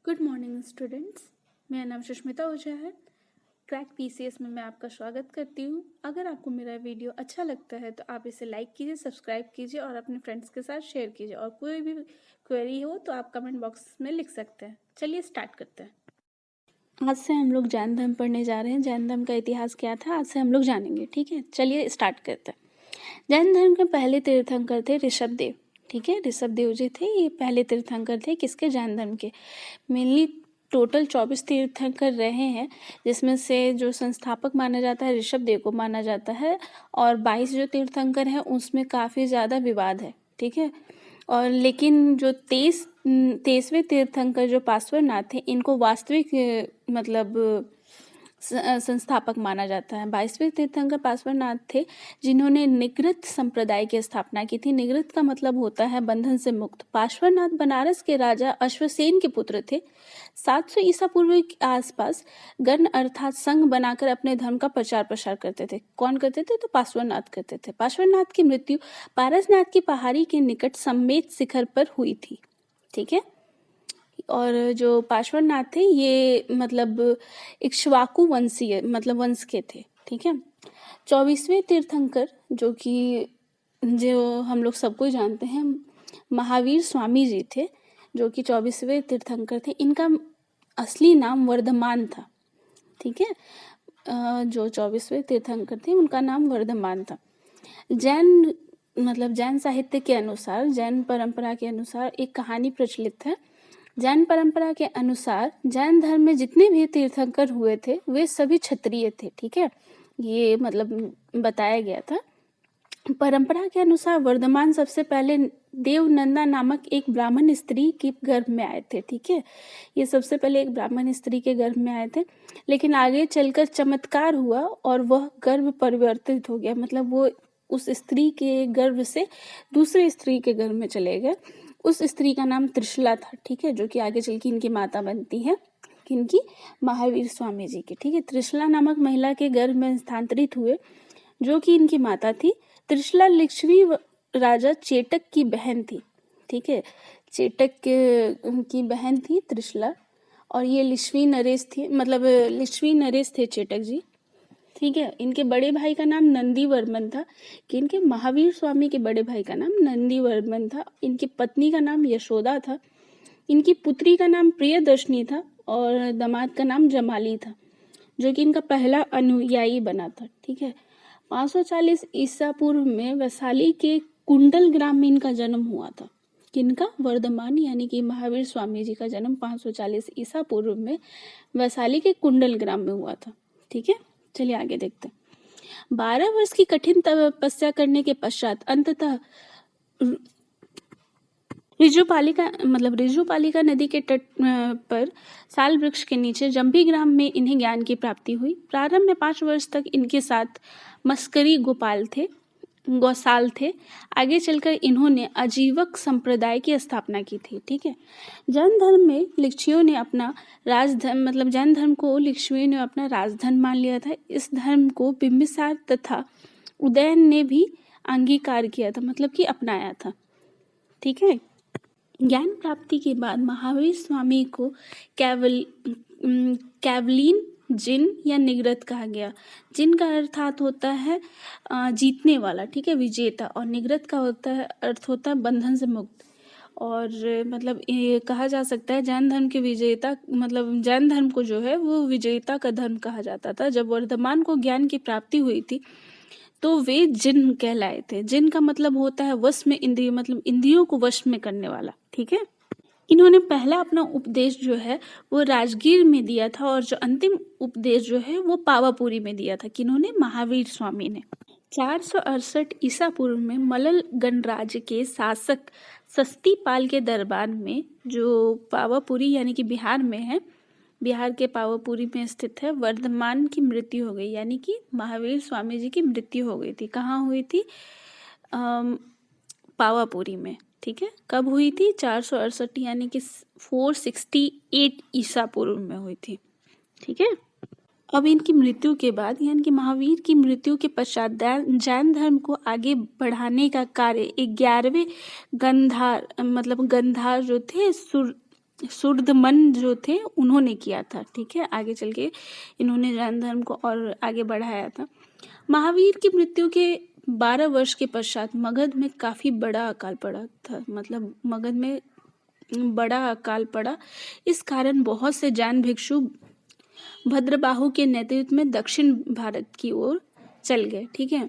Good morning students. मेरा नाम सुष्मिता ओझा है। क्रैक पीसीएस में मैं आपका स्वागत करती हूँ। अगर आपको मेरा वीडियो अच्छा लगता है तो आप इसे लाइक कीजिए, सब्सक्राइब कीजिए और अपने फ्रेंड्स के साथ शेयर कीजिए। और कोई भी क्वेरी हो तो आप कमेंट बॉक्स में लिख सकते हैं। चलिए स्टार्ट करते हैं। आज से हम लोग जैन धर्म पढ़ने जा रहे हैं। जैन धर्म का इतिहास क्या था आज से हम लोग जानेंगे। ठीक है, चलिए स्टार्ट करते हैं। जैन धर्म के पहले तीर्थंकर थे ऋषभदेव। ठीक है, ऋषभदेव जी थे, ये पहले तीर्थंकर थे किसके? जैन धर्म के। मेनली टोटल 24 तीर्थंकर रहे हैं, जिसमें से जो संस्थापक माना जाता है ऋषभदेव को माना जाता है, और 22 जो तीर्थंकर हैं उसमें काफ़ी ज़्यादा विवाद है। ठीक है, और लेकिन जो 23वें तीर्थंकर जो पार्श्वनाथ थे, इनको वास्तविक मतलब संस्थापक माना जाता है। 22वें तीर्थंकर पार्श्वनाथ थे, जिन्होंने निगृत संप्रदाय की स्थापना की थी। निगृत का मतलब होता है बंधन से मुक्त। पार्श्वनाथ बनारस के राजा अश्वसेन के पुत्र थे। 700 ईसा पूर्व के आसपास गण अर्थात संघ बनाकर अपने धर्म का प्रचार प्रसार करते थे। कौन करते थे? तो पार्श्वनाथ करते थे। पार्श्वनाथ की मृत्यु पारसनाथ की पहाड़ी के निकट सम्मेत शिखर पर हुई थी। ठीक है, और जो पार्श्वनाथ थे ये मतलब इक्ष्वाकु वंशीय मतलब वंश के थे। ठीक है, 24वें तीर्थंकर जो हम लोग सबको जानते हैं, महावीर स्वामी जी थे, जो कि 24वें तीर्थंकर थे। इनका असली नाम वर्धमान था। ठीक है, जो 24वें तीर्थंकर थे उनका नाम वर्धमान था। जैन साहित्य के अनुसार, जैन परंपरा के अनुसार एक कहानी प्रचलित है। जैन परंपरा के अनुसार जैन धर्म में जितने भी तीर्थंकर हुए थे वे सभी क्षत्रिय थे। ठीक है, ये मतलब बताया गया था। परंपरा के अनुसार वर्धमान सबसे पहले देवनंदा नामक एक ब्राह्मण स्त्री के गर्भ में आए थे। ठीक है, ये सबसे पहले एक ब्राह्मण स्त्री के गर्भ में आए थे, लेकिन आगे चलकर चमत्कार हुआ और वह गर्भ परिवर्तित हो गया। मतलब वो उस स्त्री के गर्भ से दूसरी स्त्री के गर्भ में चले गए। उस स्त्री का नाम त्रिशला था। ठीक है, जो कि आगे चल के इनकी माता बनती है, किनकी? महावीर स्वामी जी की। ठीक है, त्रिशला नामक महिला के गर्भ में स्थानांतरित हुए, जो कि इनकी माता थी। त्रिशला लिच्छवी राजा चेटक की बहन थी। ठीक है, चेटक की बहन थी त्रिशला, और ये लिच्छवी नरेश थी, मतलब लिच्छवी नरेश थे चेटक जी। ठीक है, इनके बड़े भाई का नाम नंदी वर्मन था। कि इनके महावीर स्वामी के बड़े भाई का नाम नंदी वर्मन था। इनकी पत्नी का नाम यशोदा था। इनकी पुत्री का नाम प्रियदर्शनी था और दामाद का नाम जमाली था, जो कि इनका पहला अनुयायी बना था। ठीक है, 540 ईसा पूर्व में वैशाली के कुंडल ग्राम में इनका जन्म हुआ था। किनका? वर्धमान यानी कि महावीर स्वामी जी का जन्म 540 ईसा पूर्व में वैशाली के कुंडल ग्राम में हुआ था। ठीक है, चलिए आगे देखते हैं। 12 वर्ष की कठिन तपस्या करने के पश्चात अंततः रिजुपालिका नदी के तट पर साल वृक्ष के नीचे जंभी ग्राम में इन्हें ज्ञान की प्राप्ति हुई। प्रारंभ में 5 वर्ष तक इनके साथ मस्करी गौसाल थे। आगे चलकर इन्होंने आजीवक संप्रदाय की स्थापना की थी। ठीक है, जैन धर्म में लिच्छवियों ने अपना राजधन मतलब जैन धर्म को लिच्छवियों ने अपना राजधन मान लिया था। इस धर्म को बिंबिसार तथा उदयन ने भी अंगीकार किया था, मतलब कि अपनाया था। ठीक है, ज्ञान प्राप्ति के बाद महावीर स्वामी को कैवलीन जिन या निगृत कहा गया। जिन का अर्थात होता है जीतने वाला। ठीक है, विजेता, और निगृत का अर्थ होता है बंधन से मुक्त। और मतलब ये कहा जा सकता है जैन धर्म के विजेता, मतलब जैन धर्म को जो है वो विजेता का धर्म कहा जाता था। जब वर्धमान को ज्ञान की प्राप्ति हुई थी तो वे जिन कहलाए थे। जिन का मतलब होता है वश में इंद्रिय, मतलब इंद्रियों को वश में करने वाला। ठीक है, इन्होंने पहला अपना उपदेश जो है वो राजगीर में दिया था, और जो अंतिम उपदेश जो है वो पावापुरी में दिया था। किन्होंने? महावीर स्वामी ने। 468 ईसा पूर्व में मल्ल गणराज्य के शासक सस्तीपाल के दरबार में, जो पावापुरी यानी कि बिहार में है, बिहार के पावापुरी में स्थित है, वर्धमान की मृत्यु हो गई। यानी कि महावीर स्वामी जी की मृत्यु हो गई थी। कहाँ हुई थी? पावापुरी में। ठीक है, कब हुई थी? 468 यानी कि 468 ईसा पूर्व में हुई थी। ठीक है, अब इनकी मृत्यु के बाद यानी कि महावीर की मृत्यु के पश्चात जैन धर्म को आगे बढ़ाने का कार्य 11वें गंधार जो थे शुद्धमन जो थे उन्होंने किया था। ठीक है, आगे चल के इन्होंने जैन धर्म को और आगे बढ़ाया था। महावीर की मृत्यु के 12 वर्ष के पश्चात मगध में काफी बड़ा अकाल पड़ा था। मतलब मगध में बड़ा अकाल पड़ा। इस कारण बहुत से जैन भिक्षु भद्रबाहु के नेतृत्व में दक्षिण भारत की ओर चल गए। ठीक है,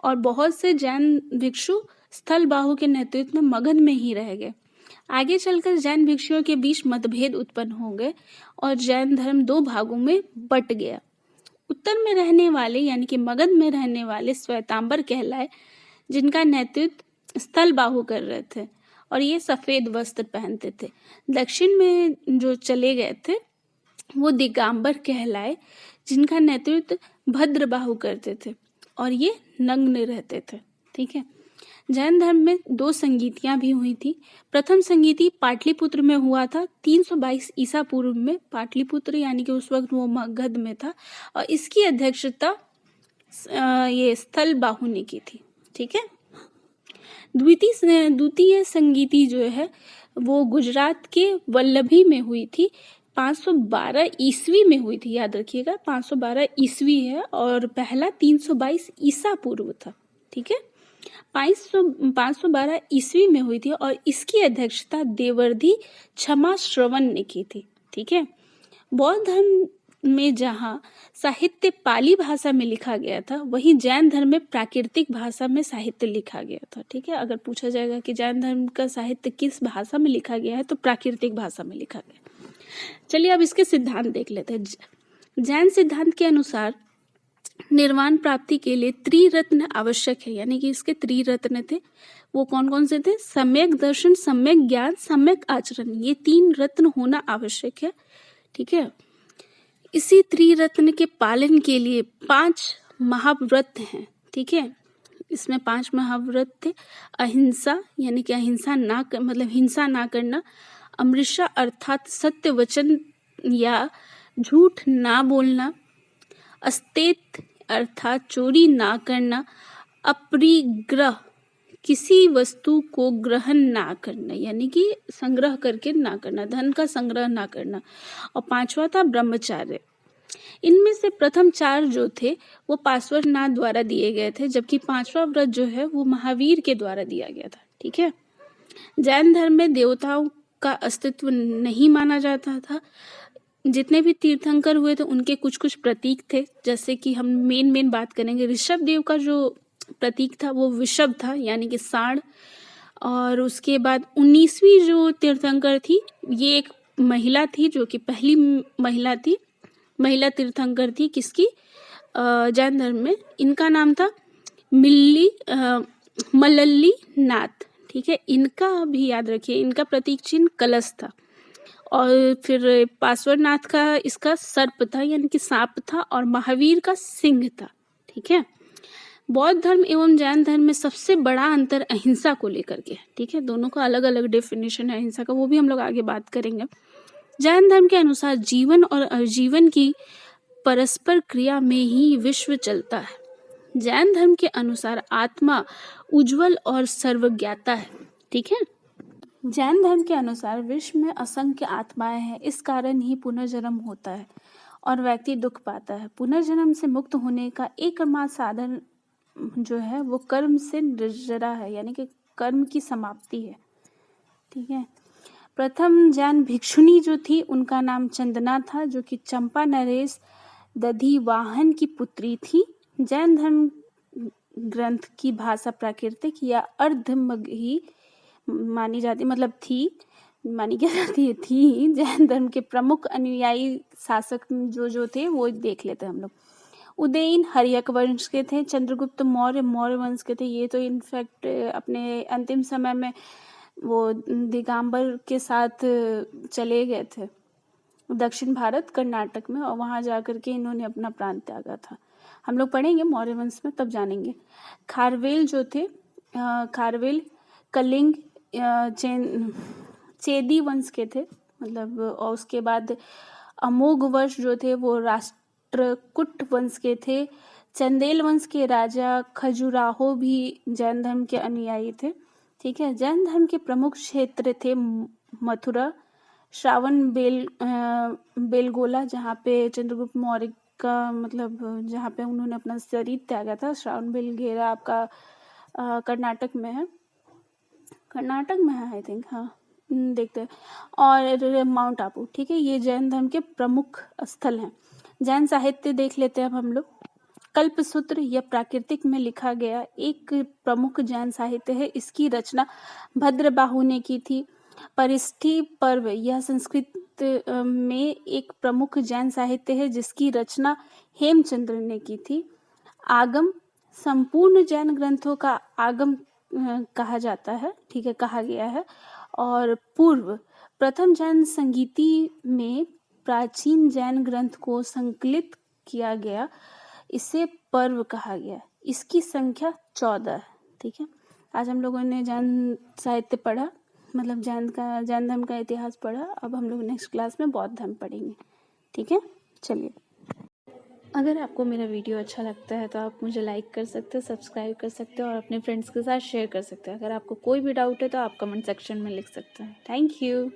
और बहुत से जैन भिक्षु स्थलबाहु के नेतृत्व में मगध में ही रह गए। आगे चलकर जैन भिक्षुओं के बीच मतभेद उत्पन्न हो गए और जैन धर्म 2 भागों में बट गया। उत्तर में रहने वाले यानी कि मगध में रहने वाले श्वेतांबर कहलाए, जिनका नेतृत्व स्थलबाहु कर रहे थे और ये सफेद वस्त्र पहनते थे। दक्षिण में जो चले गए थे वो दिगंबर कहलाए, जिनका नेतृत्व भद्रबाहु करते थे और ये नग्न रहते थे। ठीक है, जैन धर्म में 2 संगीतियां भी हुई थी। प्रथम संगीति पाटलिपुत्र में हुआ था 322 ईसा पूर्व में। पाटलिपुत्र यानी कि उस वक्त वो मगध में था और इसकी अध्यक्षता ये स्थलबाहु ने की थी। ठीक है, द्वितीय संगीति जो है वो गुजरात के वल्लभी में हुई थी। 512 ईस्वी में हुई थी, याद रखिएगा 512 ईस्वी है और पहला 322 ईसा पूर्व था। ठीक है, 512 ईस्वी में हुई थी और इसकी अध्यक्षता देवर्धि क्षमा श्रवण ने की थी। ठीक है, बौद्ध धर्म में जहाँ साहित्य पाली भाषा में लिखा गया था, वहीं जैन धर्म में प्राकृतिक भाषा में साहित्य लिखा गया था। ठीक है, अगर पूछा जाएगा कि जैन धर्म का साहित्य किस भाषा में लिखा गया है तो प्राकृतिक भाषा में लिखा गया। चलिए अब इसके सिद्धांत देख लेते हैं। जैन सिद्धांत के अनुसार निर्वाण प्राप्ति के लिए त्रिरत्न आवश्यक है, यानी कि इसके त्रिरत्न थे। वो कौन कौन से थे? सम्यक दर्शन, सम्यक ज्ञान, सम्यक आचरण। ये 3 रत्न होना आवश्यक है। ठीक है, इसी त्रिरत्न के पालन के लिए 5 महाव्रत हैं। ठीक है, इसमें 5 महाव्रत थे। अहिंसा यानी कि अहिंसा ना मतलब हिंसा ना करना, अमृषा अर्थात सत्य वचन या झूठ ना बोलना, अस्तेत अर्थात चोरी ना करना, अपरिग्रह किसी वस्तु को ग्रहण ना करना यानी कि संग्रह करके ना करना, धन का संग्रह ना करना, और 5वां था ब्रह्मचार्य। इनमें से प्रथम 4 जो थे वो पार्श्वनाथ द्वारा दिए गए थे, जबकि 5वां व्रत जो है वो महावीर के द्वारा दिया गया था। ठीक है, जैन धर्म में देवताओं का अस्तित्व नहीं माना जाता था। जितने भी तीर्थंकर हुए थे उनके कुछ कुछ प्रतीक थे, जैसे कि हम मेन बात करेंगे। ऋषभ देव का जो प्रतीक था वो विषभ था यानी कि सांड, और उसके बाद 19वीं जो तीर्थंकर थी ये एक महिला थी जो कि पहली महिला तीर्थंकर थी किसकी? जैन धर्म में। इनका नाम था मल्लली नाथ। ठीक है, इनका भी याद रखिए, इनका प्रतीक चिन्ह कलश था। और फिर पार्श्वनाथ का इसका सर्प था यानी कि सांप था, और महावीर का सिंह था। ठीक है, बौद्ध धर्म एवं जैन धर्म में सबसे बड़ा अंतर अहिंसा को लेकर के। ठीक है, दोनों का अलग अलग डेफिनेशन है अहिंसा का, वो भी हम लोग आगे बात करेंगे। जैन धर्म के अनुसार जीवन और अजीवन की परस्पर क्रिया में ही विश्व चलता है। जैन धर्म के अनुसार आत्मा उज्जवल और सर्वज्ञाता है। ठीक है, जैन धर्म के अनुसार विश्व में असंख्य आत्माएं हैं, इस कारण ही पुनर्जन्म होता है और व्यक्ति दुख पाता है। पुनर्जन्म से मुक्त होने का एकमात्र साधन जो है वो कर्म से निर्जरा है, यानी कि कर्म की समाप्ति है। ठीक है, प्रथम जैन भिक्षुणी जो थी उनका नाम चंदना था, जो कि चंपा नरेश दधिवाहन की पुत्री थी। जैन धर्म ग्रंथ की भाषा प्राकृतिक या अर्धमगही मानी जाती, मतलब मानी क्या जाती है थी। जैन धर्म के प्रमुख अनुयायी शासक जो थे वो देख लेते हैं हम लोग। उदयन हर्यक वंश के थे, चंद्रगुप्त मौर्य वंश के थे। ये तो इनफैक्ट अपने अंतिम समय में वो दिगंबर के साथ चले गए थे दक्षिण भारत कर्नाटक में, और वहां जाकर के इन्होंने अपना प्राण त्यागा था। हम लोग पढ़ेंगे मौर्य वंश में, तब जानेंगे। खारवेल जो थे, खारवेल कलिंग चेदी वंश के थे, मतलब। और उसके बाद अमोघ वंश जो थे वो राष्ट्रकूट वंश के थे। चंदेल वंश के राजा खजुराहो भी जैन धर्म के अनुयायी थे। ठीक है, जैन धर्म के प्रमुख क्षेत्र थे मथुरा, बेलगोला, जहाँ पे चंद्रगुप्त मौर्य का मतलब जहाँ पे उन्होंने अपना शरीर त्यागा था। श्रावण बेलगोला आपका कर्नाटक में है, आई थिंक, हाँ। देखते हैं। और माउंट आबू, ठीक है, ये जैन धर्म के प्रमुख स्थल हैं। जैन साहित्य देख लेते हैं अब हम लोग। कल्पसूत्र या प्राकृतिक में लिखा गया एक प्रमुख जैन साहित्य है। इसकी रचना भद्रबाहु ने की थी। परिष्ठी पर्व यह संस्कृत में एक प्रमुख जैन साहित्य है जिसकी रचना हेमचंद्र ने की थी। आगम संपूर्ण जैन ग्रंथों का आगम कहा जाता है, ठीक है, कहा गया है। और पूर्व प्रथम जैन संगीति में प्राचीन जैन ग्रंथ को संकलित किया गया, इसे पर्व कहा गया। इसकी संख्या 14 है, ठीक है। आज हम लोगों ने जैन साहित्य पढ़ा, मतलब जैन धर्म का इतिहास पढ़ा। अब हम लोग नेक्स्ट क्लास में बौद्ध धर्म पढ़ेंगे, ठीक है। चलिए, अगर आपको मेरा वीडियो अच्छा लगता है तो आप मुझे लाइक कर सकते हो, सब्सक्राइब कर सकते हो और अपने फ्रेंड्स के साथ शेयर कर सकते हो। अगर आपको कोई भी डाउट है तो आप कमेंट सेक्शन में लिख सकते हैं। Thank you.